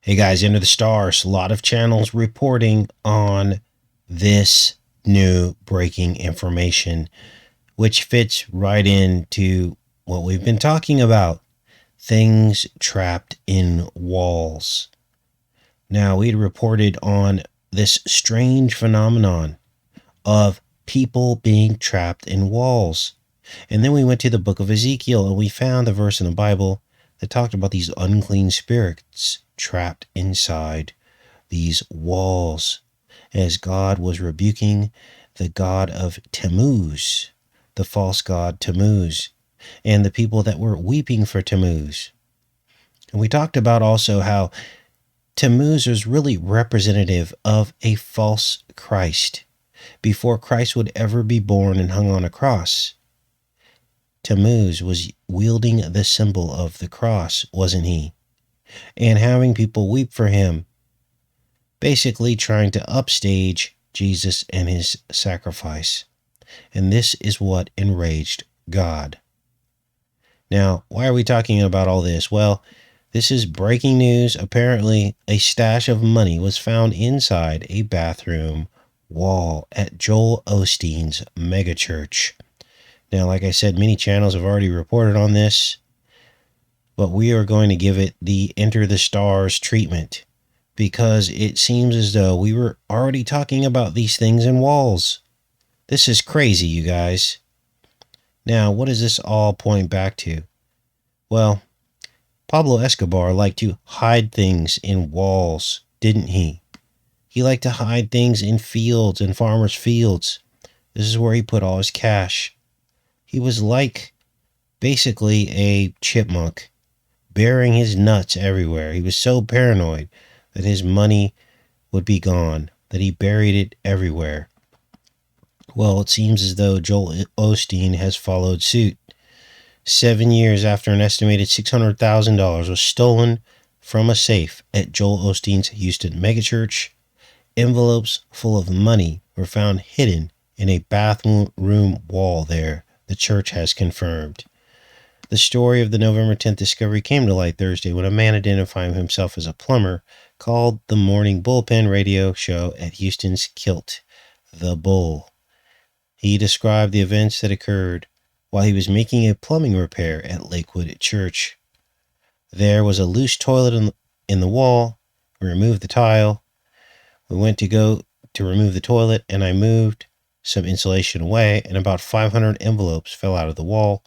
Hey guys, Enterthestars, a lot of channels reporting on this new breaking information, which fits right into what we've been talking about. Things trapped in walls. Now, we'd reported on this strange phenomenon of people being trapped in walls. And then we went to the book of Ezekiel and we found a verse in the Bible that talked about these unclean spirits trapped inside these walls as God was rebuking the god of Tammuz, the false god Tammuz, and the people that were weeping for Tammuz. And we talked about also how Tammuz was really representative of a false Christ before Christ would ever be born and hung on a cross. Tammuz was wielding the symbol of the cross, wasn't he? And having people weep for him, basically trying to upstage Jesus and his sacrifice. And this is what enraged God. Now, why are we talking about all this? Well, this is breaking news. Apparently, a stash of money was found inside a bathroom wall at Joel Osteen's megachurch. Now, like I said, many channels have already reported on this, but we are going to give it the Enterthestars treatment because it seems as though we were already talking about these things in walls. This is crazy, you guys. Now, what does this all point back to? Well, Pablo Escobar liked to hide things in walls, didn't he? He liked to hide things in fields and farmers' fields. This is where he put all his cash. He was like basically a chipmunk, burying his nuts everywhere. He was so paranoid that his money would be gone, that he buried it everywhere. Well, it seems as though Joel Osteen has followed suit. 7 years after an estimated $600,000 was stolen from a safe at Joel Osteen's Houston megachurch, envelopes full of money were found hidden in a bathroom wall there, the church has confirmed. The story of the November 10th discovery came to light Thursday when a man identifying himself as a plumber called the morning bullpen radio show at Houston's Kilt, the Bull. He described the events that occurred while he was making a plumbing repair at Lakewood Church. There was a loose toilet in the wall. We removed the tile. We went to go to remove the toilet, and I moved some insulation away, and about 500 envelopes fell out of the wall.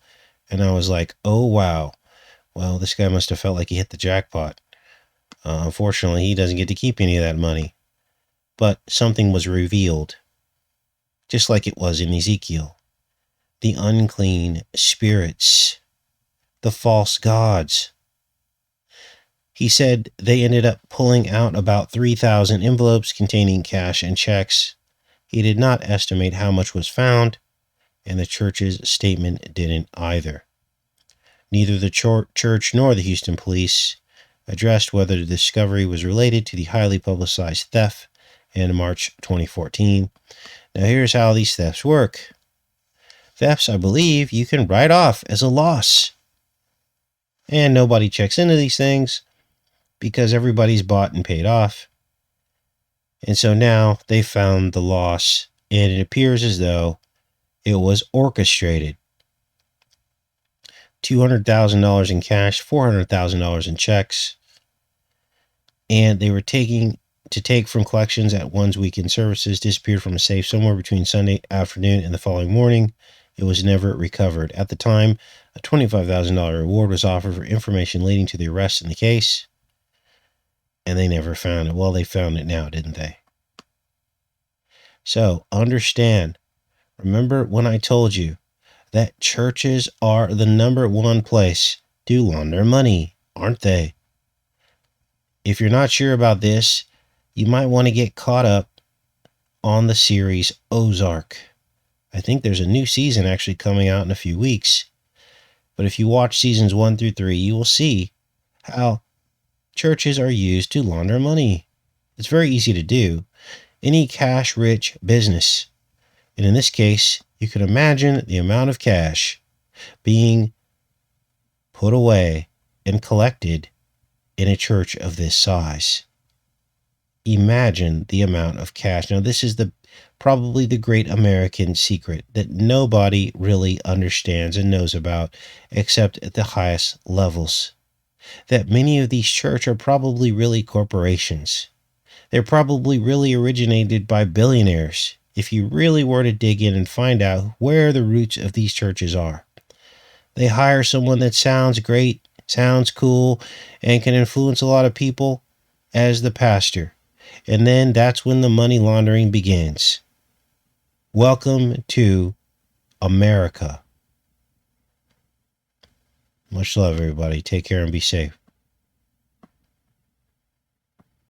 And I was like, oh, wow. Well, this guy must have felt like he hit the jackpot. Unfortunately, he doesn't get to keep any of that money. But something was revealed, just like it was in Ezekiel. The unclean spirits, the false gods. He said they ended up pulling out about 3,000 envelopes containing cash and checks. He did not estimate how much was found, and the church's statement didn't either. Neither the church nor the Houston police addressed whether the discovery was related to the highly publicized theft in March 2014. Now, here's how these thefts work. Thefts, I believe, you can write off as a loss. And nobody checks into these things because everybody's bought and paid off. And so now they found the loss, and it appears as though it was orchestrated. $200,000 in cash, $400,000 in checks. And they were take from collections at one's weekend services, disappeared from a safe somewhere between Sunday afternoon and the following morning. It was never recovered. At the time, a $25,000 reward was offered for information leading to the arrest in the case. And they never found it. Well, they found it now, didn't they? So, understand. Remember when I told you that churches are the number one place to launder money, aren't they? If you're not sure about this, you might want to get caught up on the series Ozark. I think there's a new season actually coming out in a few weeks. But if you watch seasons 1 through 3, you will see how churches are used to launder money. It's very easy to do. Any cash-rich business. And in this case, you can imagine the amount of cash being put away and collected in a church of this size. Imagine the amount of cash. Now, this is probably the great American secret that nobody really understands and knows about except at the highest levels. That many of these churches are probably really corporations. They're probably really originated by billionaires, if you really were to dig in and find out where the roots of these churches are. They hire someone that sounds great, sounds cool, and can influence a lot of people as the pastor. And then that's when the money laundering begins. Welcome to America. Much love, everybody. Take care and be safe.